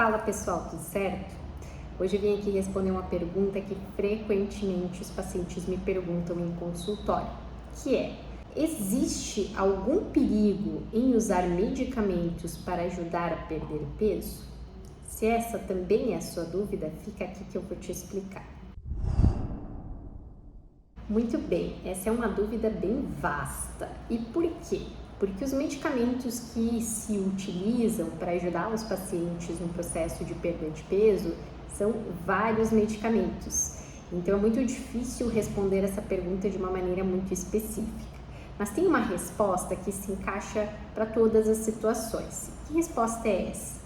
Fala pessoal, tudo certo? Hoje eu vim aqui responder uma pergunta que frequentemente os pacientes me perguntam em consultório, que é: existe algum perigo em usar medicamentos para ajudar a perder peso? Se essa também é a sua dúvida, fica aqui que eu vou te explicar. Muito bem, essa é uma dúvida bem vasta. E por quê? Porque os medicamentos que se utilizam para ajudar os pacientes no processo de perda de peso são vários medicamentos. Então é muito difícil responder essa pergunta de uma maneira muito específica. Mas tem uma resposta que se encaixa para todas as situações. Que resposta é essa?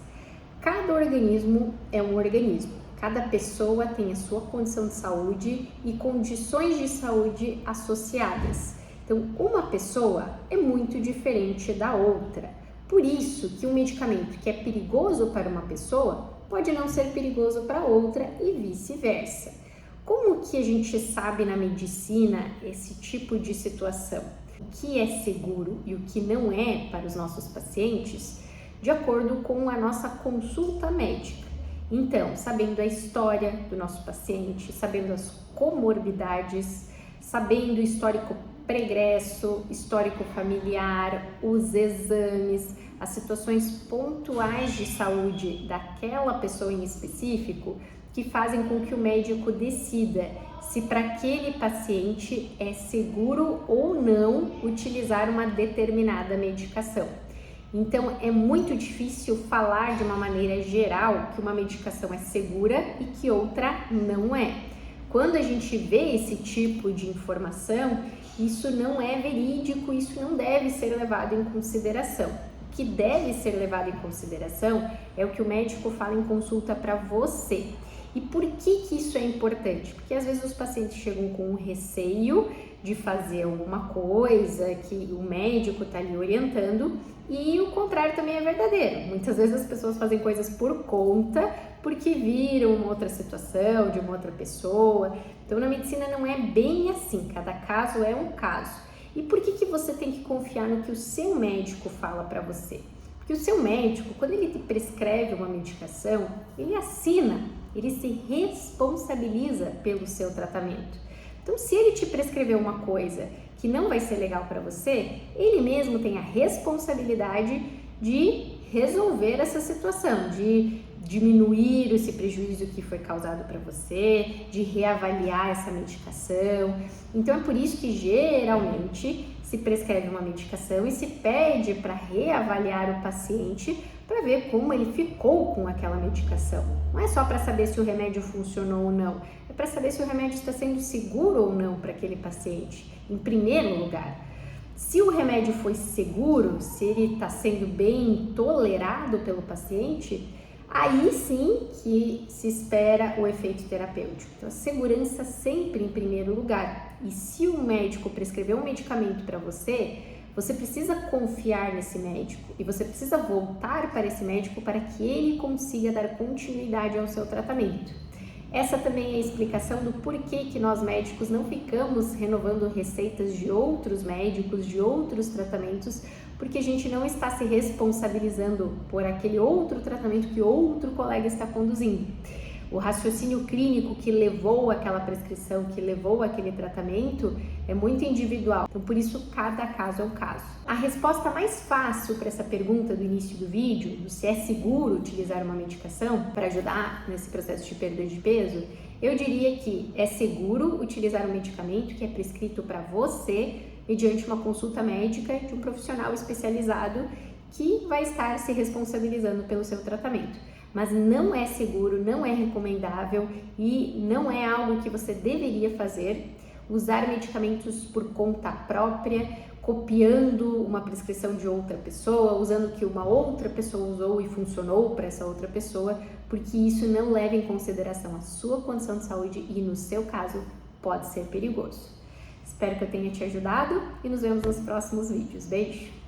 Cada organismo é um organismo. Cada pessoa tem a sua condição de saúde e condições de saúde associadas. Então, uma pessoa é muito diferente da outra. Por isso que um medicamento que é perigoso para uma pessoa pode não ser perigoso para outra e vice-versa. Como que a gente sabe na medicina esse tipo de situação? O que é seguro e o que não é para os nossos pacientes, de acordo com a nossa consulta médica. Então, sabendo a história do nosso paciente, sabendo as comorbidades, sabendo o histórico pregresso, histórico familiar, os exames, as situações pontuais de saúde daquela pessoa em específico, que fazem com que o médico decida se para aquele paciente é seguro ou não utilizar uma determinada medicação. Então, é muito difícil falar de uma maneira geral que uma medicação é segura e que outra não é. Quando a gente vê esse tipo de informação, isso não é verídico, isso não deve ser levado em consideração. O que deve ser levado em consideração é o que o médico fala em consulta para você. E por que isso é importante? Porque às vezes os pacientes chegam com um receio de fazer alguma coisa que o médico está ali orientando, e o contrário também é verdadeiro. Muitas vezes as pessoas fazem coisas por conta, porque viram uma outra situação de uma outra pessoa. Então na medicina não é bem assim, cada caso é um caso. E por que você tem que confiar no que o seu médico fala para você? Porque o seu médico, quando ele te prescreve uma medicação, ele assina, ele se responsabiliza pelo seu tratamento. Então, se ele te prescrever uma coisa que não vai ser legal para você, ele mesmo tem a responsabilidade de resolver essa situação, de diminuir esse prejuízo que foi causado para você, de reavaliar essa medicação. Então, é por isso que geralmente se prescreve uma medicação e se pede para reavaliar o paciente para ver como ele ficou com aquela medicação. Não é só para saber se o remédio funcionou ou não, é para saber se o remédio está sendo seguro ou não para aquele paciente, em primeiro lugar. Se o remédio foi seguro, se ele está sendo bem tolerado pelo paciente, aí sim que se espera o efeito terapêutico. Então, a segurança sempre em primeiro lugar. E se o médico prescreveu um medicamento para você, você precisa confiar nesse médico e você precisa voltar para esse médico para que ele consiga dar continuidade ao seu tratamento. Essa também é a explicação do porquê que nós médicos não ficamos renovando receitas de outros médicos, de outros tratamentos, porque a gente não está se responsabilizando por aquele outro tratamento que outro colega está conduzindo. O raciocínio clínico que levou àquela prescrição, que levou àquele tratamento, é muito individual. Então, por isso, cada caso é um caso. A resposta mais fácil para essa pergunta do início do vídeo, do se é seguro utilizar uma medicação para ajudar nesse processo de perda de peso, eu diria que é seguro utilizar um medicamento que é prescrito para você mediante uma consulta médica de um profissional especializado que vai estar se responsabilizando pelo seu tratamento. Mas não é seguro, não é recomendável e não é algo que você deveria fazer, usar medicamentos por conta própria, copiando uma prescrição de outra pessoa, usando o que uma outra pessoa usou e funcionou para essa outra pessoa, porque isso não leva em consideração a sua condição de saúde e, no seu caso, pode ser perigoso. Espero que eu tenha te ajudado e nos vemos nos próximos vídeos. Beijo!